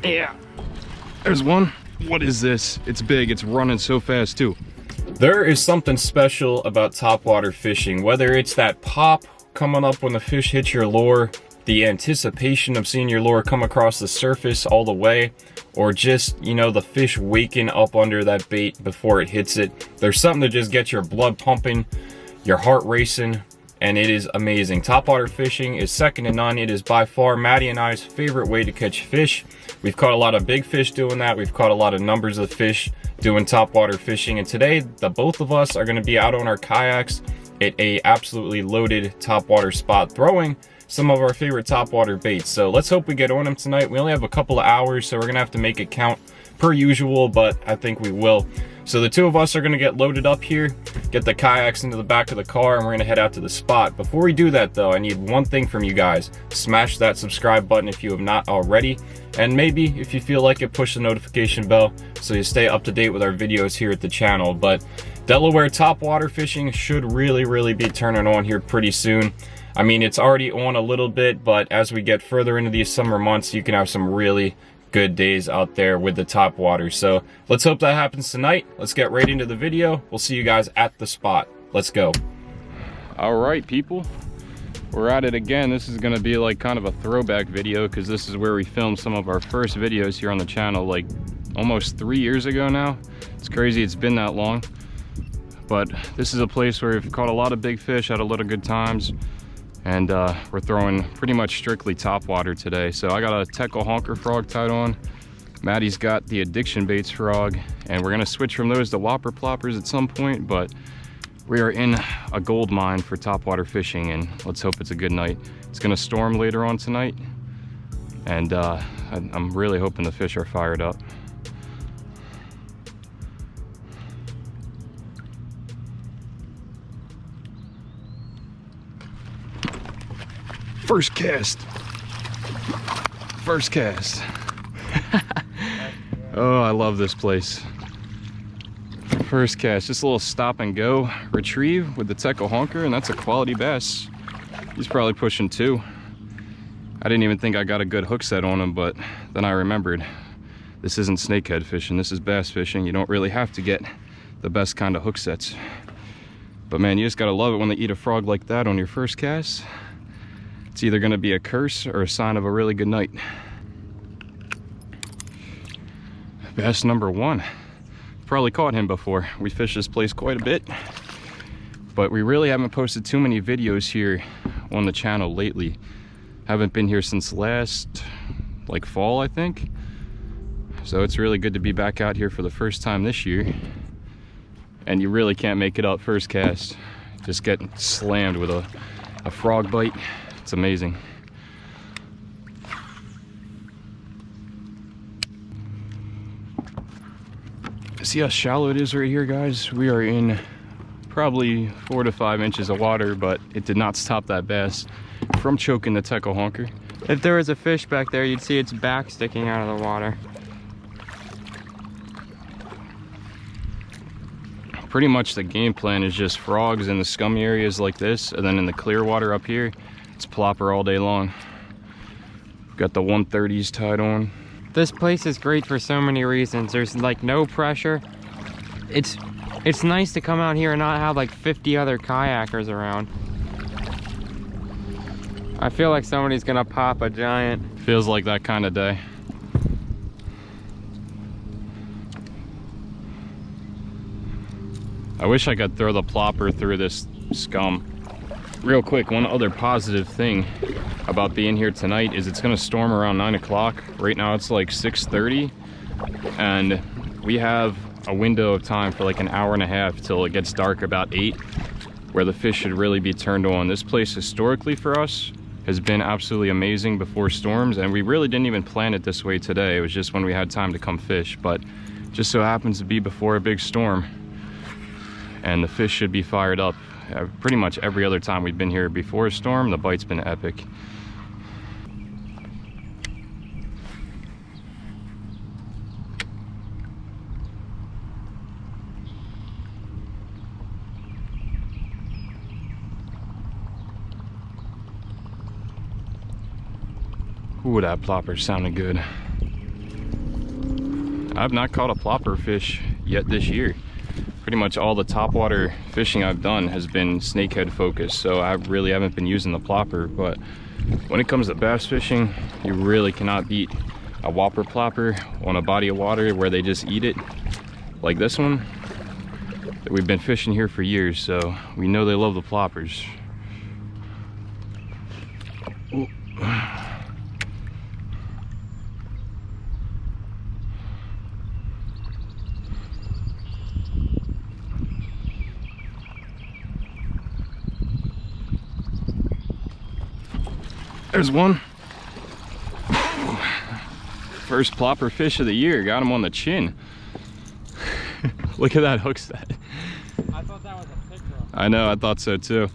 Yeah, there's one. What is this? It's big. It's running so fast too. There is something special about topwater fishing, whether it's that pop coming up when the fish hits your lure, the anticipation of seeing your lure come across the surface all the way, or just, you know, the fish waking up under that bait before it hits it. There's something to just get your blood pumping, your heart racing, and it is amazing. Topwater fishing is second to none. It is by far Matty and I's favorite way to catch fish. We've caught a lot of big fish doing that. We've caught a lot of numbers of fish doing topwater fishing, and today the both of us are going to be out on our kayaks at a absolutely loaded topwater spot throwing some of our favorite topwater baits. So let's hope we get on them tonight. We only have a couple of hours, so we're gonna have to make it count per usual, but I think we will. So the two of us are gonna get loaded up here, get the kayaks into the back of the car, and we're gonna head out to the spot. Before we do that though, I need one thing from you guys. Smash that subscribe button if you have not already, and maybe if you feel like it, push the notification bell so you stay up to date with our videos here at the channel. But Delaware topwater fishing should really be turning on here pretty soon. I mean, it's already on a little bit, but as we get further into these summer months, you can have some really good days out there with the topwater. So let's hope that happens tonight. Let's get right into the video. We'll see you guys at the spot. Let's go. All right, people, we're at it again. This is going to be like kind of a throwback video because this is where we filmed some of our first videos here on the channel, like almost 3 years ago now. It's crazy it's been that long, but this is a place where we've caught a lot of big fish, had a lot of good times. And we're throwing pretty much strictly topwater today. So I got a teckel honker frog tied on. Matty's got the addiction baits frog, and we're gonna switch from those to whopper ploppers at some point, but we are in a gold mine for topwater fishing, and let's hope it's a good night. It's gonna storm later on tonight, and I'm really hoping the fish are fired up. First cast. First cast. Oh, I love this place. First cast, just a little stop and go retrieve with the teckel honker, and that's a quality bass. He's probably pushing 2. I didn't even think I got a good hook set on him, but then I remembered this isn't snakehead fishing, this is bass fishing. You don't really have to get the best kind of hook sets. But man, you just gotta love it when they eat a frog like that on your first cast. It's either going to be a curse or a sign of a really good night. Bass number 1. Probably caught him before. We fished this place quite a bit, but we really haven't posted too many videos here on the channel lately. Haven't been here since last, like, fall, I think. So it's really good to be back out here for the first time this year. And you really can't make it up first cast. Just getting slammed with a frog bite. It's amazing. See how shallow it is right here, guys? We are in probably 4 to 5 inches of water, but it did not stop that bass from choking the teckel honker. If there was a fish back there, you'd see its back sticking out of the water. Pretty much the game plan is just frogs in the scummy areas like this, and then in the clear water up here, it's plopper all day long. Got the 130s tied on. This place is great for so many reasons. There's like no pressure. It's nice to come out here and not have like 50 other kayakers around. I feel like somebody's gonna pop a giant. Feels like that kind of day. I wish I could throw the plopper through this scum. Real quick, one other positive thing about being here tonight is it's gonna storm around 9 o'clock. Right now it's like 6:30, and we have a window of time for like an hour and a half till it gets dark about 8, where the fish should really be turned on. This place historically for us has been absolutely amazing before storms, and we really didn't even plan it this way today. It was just when we had time to come fish, but just so happens to be before a big storm, and the fish should be fired up. Pretty much every other time we've been here before a storm, the bite's been epic. Ooh, that plopper sounded good. I've not caught a plopper fish yet this year. Pretty much all the topwater fishing I've done has been snakehead focused, so I really haven't been using the plopper. But when it comes to bass fishing, you really cannot beat a whopper plopper on a body of water where they just eat it, like this one. We've been fishing here for years, so we know they love the ploppers. Ooh. There's one. First plopper fish of the year. Got him on the chin. Look at that hook set. I thought that was a pickerel. I know, I thought so too.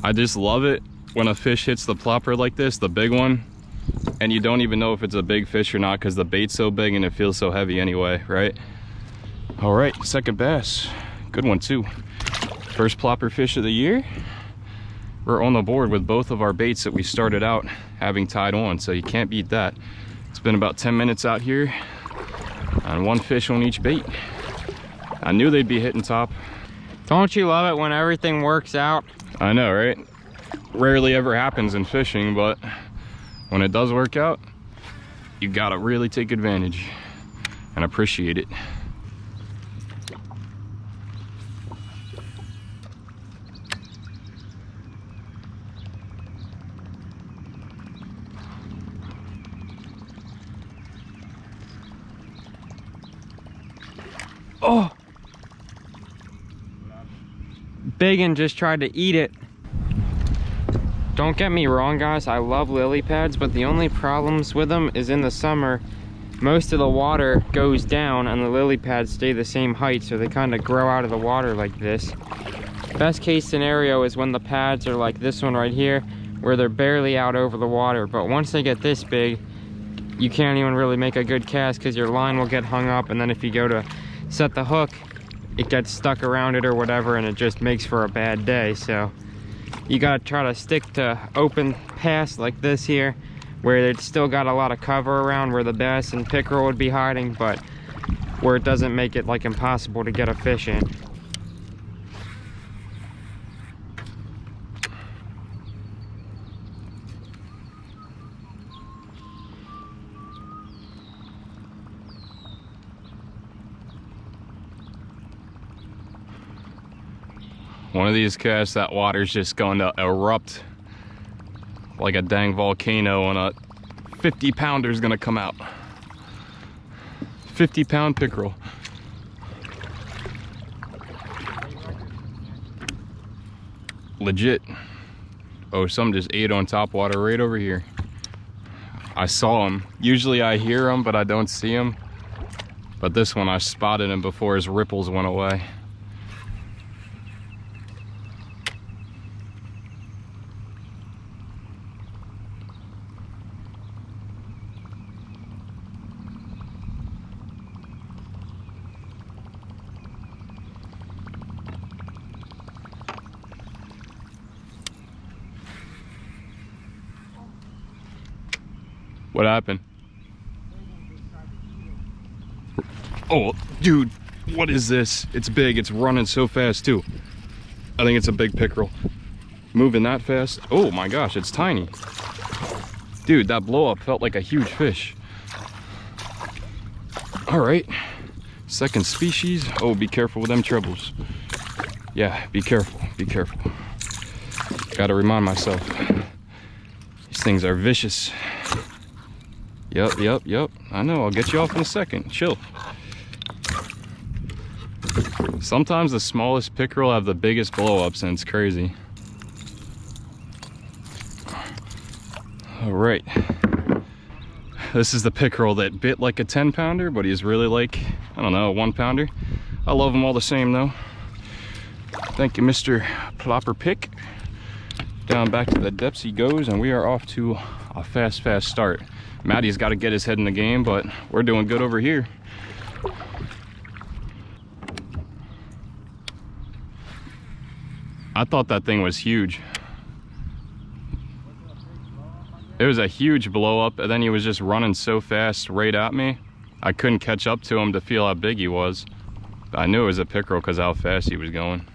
I just love it when a fish hits the plopper like this, the big one, and you don't even know if it's a big fish or not because the bait's so big and it feels so heavy anyway, right? All right, second bass. Good one too. First plopper fish of the year. We're on the board with both of our baits that we started out having tied on, so you can't beat that. It's been about 10 minutes out here and one fish on each bait. I knew they'd be hitting top. Don't you love it when everything works out? I know, right? Rarely ever happens in fishing, but when it does work out, you gotta really take advantage and appreciate it. Oh! Big and just tried to eat it. Don't get me wrong, guys, I love lily pads, but the only problems with them is in the summer, most of the water goes down and the lily pads stay the same height, so they kind of grow out of the water like this. Best case scenario is when the pads are like this one right here, where they're barely out over the water, but once they get this big, you can't even really make a good cast because your line will get hung up, and then if you go to set the hook, it gets stuck around it or whatever, and it just makes for a bad day. So you gotta try to stick to open pass like this here, where it's still got a lot of cover around where the bass and pickerel would be hiding, but where it doesn't make it like impossible to get a fish in. One of these casts, that water's just going to erupt like a dang volcano, and a 50 pounder's gonna come out. 50-pound pickerel. Legit. Oh, some just ate on topwater right over here. I saw him. Usually I hear him, but I don't see him. But this one, I spotted him before his ripples went away. What happened? Oh, dude, what is this? It's big. It's running so fast, too. I think it's a big pickerel. Moving that fast. Oh my gosh, it's tiny. Dude, that blow up felt like a huge fish. All right, second species. Oh, be careful with them trebles. Yeah, be careful, be careful. Gotta remind myself. These things are vicious. Yep. I know, I'll get you off in a second. Chill. Sometimes the smallest pickerel have the biggest blow-ups, and it's crazy. All right. This is the pickerel that bit like a 10-pounder, but he's really like, I don't know, a 1-pounder. I love them all the same, though. Thank you, Mr. Plopper Pick. Down back to the depths he goes, and we are off to a fast start. Matty's got to get his head in the game, but we're doing good over here. I thought that thing was huge. It was a huge blow up, and then he was just running so fast right at me. I couldn't catch up to him to feel how big he was. I knew it was a pickerel because how fast he was going.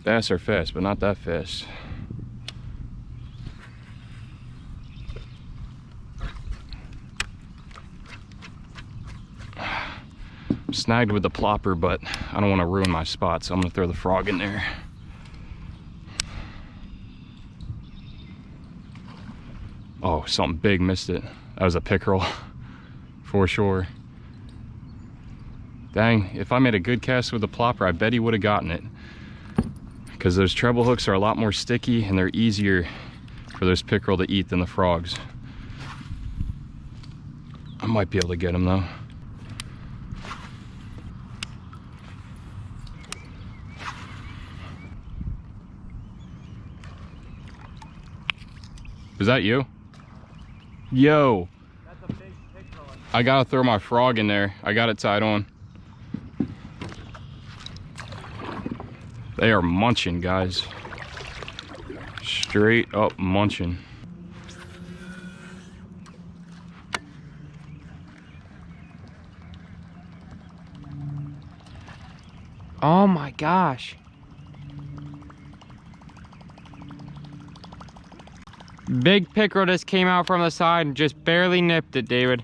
Bass are fast, but not that fast. I'm snagged with the plopper, but I don't want to ruin my spot, so I'm gonna throw the frog in there. Oh, something big missed it. That was a pickerel for sure. Dang, if I made a good cast with the plopper, I bet he would have gotten it. Because those treble hooks are a lot more sticky and they're easier for those pickerel to eat than the frogs. I might be able to get him though. Is that you? Yo! That's a big pickerel. I gotta throw my frog in there. I got it tied on. They are munching, guys. Straight up munching. Oh my gosh. Big pickerel just came out from the side and just barely nipped it, David.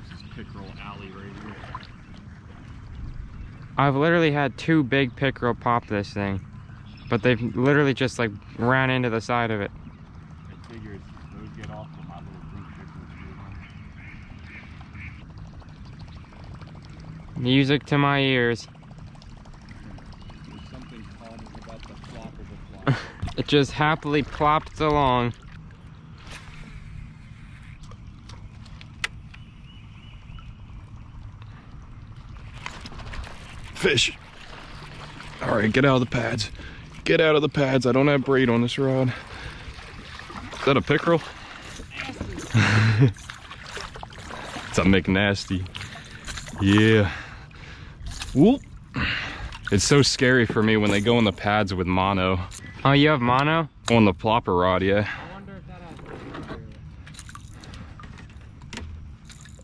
This is pickerel alley right here. I've literally had 2 big pickerel pop this thing, but they've literally just like ran into the side of it. I figured those get off the hot little blue pickerel. Music to my ears. There's something calming about the flop of the flop. It just happily plopped along. Fish. All right, get out of the pads. Get out of the pads. I don't have braid on this rod. Is that a pickerel? It's a McNasty. Yeah. Whoop. It's so scary for me when they go in the pads with mono. Oh, you have mono? On the plopper rod, yeah. I wonder if that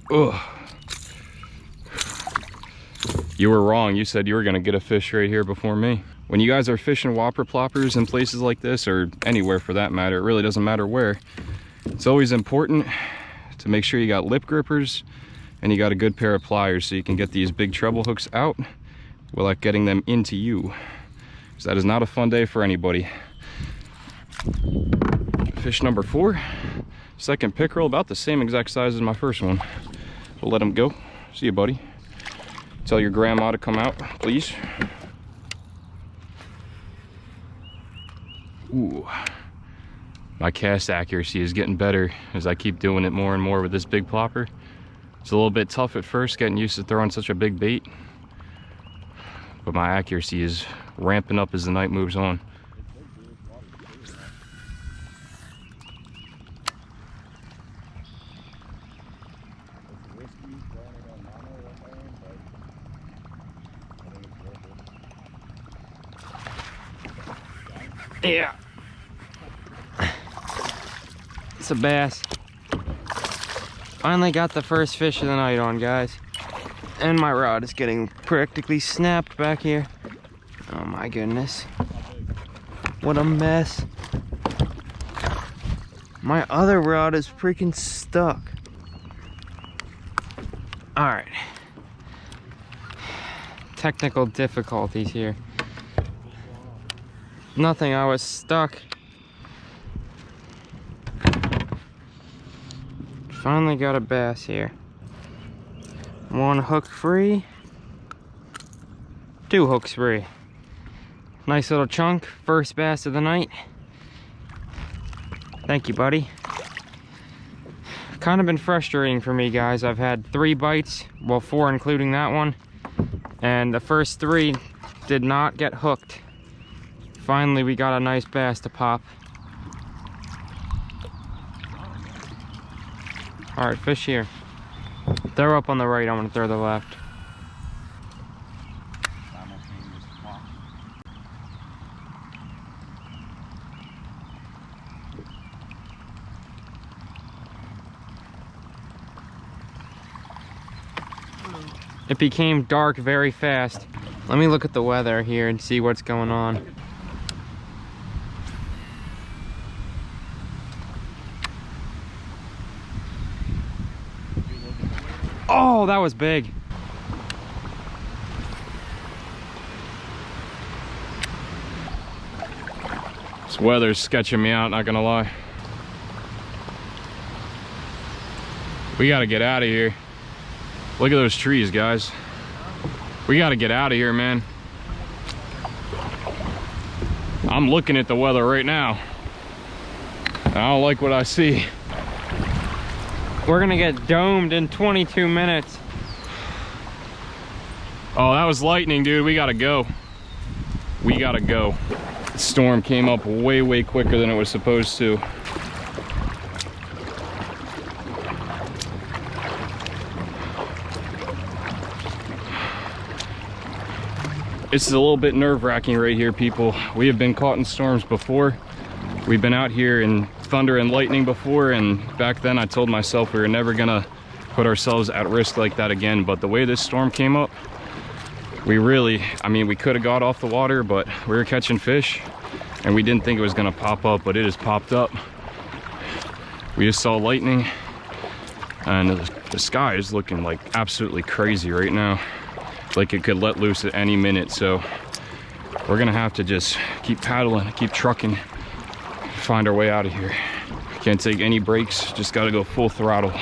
has. Ugh. You were wrong. You said you were gonna get a fish right here before me. When you guys are fishing whopper ploppers in places like this, or anywhere for that matter, it really doesn't matter where, it's always important to make sure you got lip grippers and you got a good pair of pliers so you can get these big treble hooks out without getting them into you. Because that is not a fun day for anybody. Fish number 4, second pickerel, about the same exact size as my first one. We'll let him go. See you, buddy. Tell your grandma to come out, please. Ooh. My cast accuracy is getting better as I keep doing it more and more with this big plopper. It's a little bit tough at first getting used to throwing such a big bait, but my accuracy is ramping up as the night moves on. Yeah. It's a bass. Finally got the first fish of the night on, guys. And my rod is getting practically snapped back here. Oh my goodness. What a mess. My other rod is freaking stuck. All right. Technical difficulties here. Nothing, I was stuck. Finally got a bass here. 1 hook free. 2 hooks free. Nice little chunk, first bass of the night. Thank you, buddy. Kind of been frustrating for me, guys. I've had 3 bites, well 4 including that one. And the first 3 did not get hooked. Finally, we got a nice bass to pop. All right, fish here. Throw up on the right, I'm gonna throw the left. It became dark very fast. Let me look at the weather here and see what's going on. Oh, that was big. This weather's sketching me out, not gonna lie. We gotta get out of here. Look at those trees, guys. We gotta get out of here, man. I'm looking at the weather right now. I don't like what I see. We're gonna get domed in 22 minutes. Oh, that was lightning, dude. We gotta go. We gotta go. The storm came up way quicker than it was supposed to. This is a little bit nerve-wracking right here, people. We have been caught in storms before. We've been out here in thunder and lightning before, and back then I told myself we were never gonna put ourselves at risk like that again. But the way this storm came up, we really, I mean, we could have got off the water, but we were catching fish and we didn't think it was gonna pop up, but it has popped up. We just saw lightning, and the sky is looking like absolutely crazy right now. Like it could let loose at any minute. So we're gonna have to just keep paddling, keep trucking, find our way out of here. Can't take any breaks, just gotta go full throttle.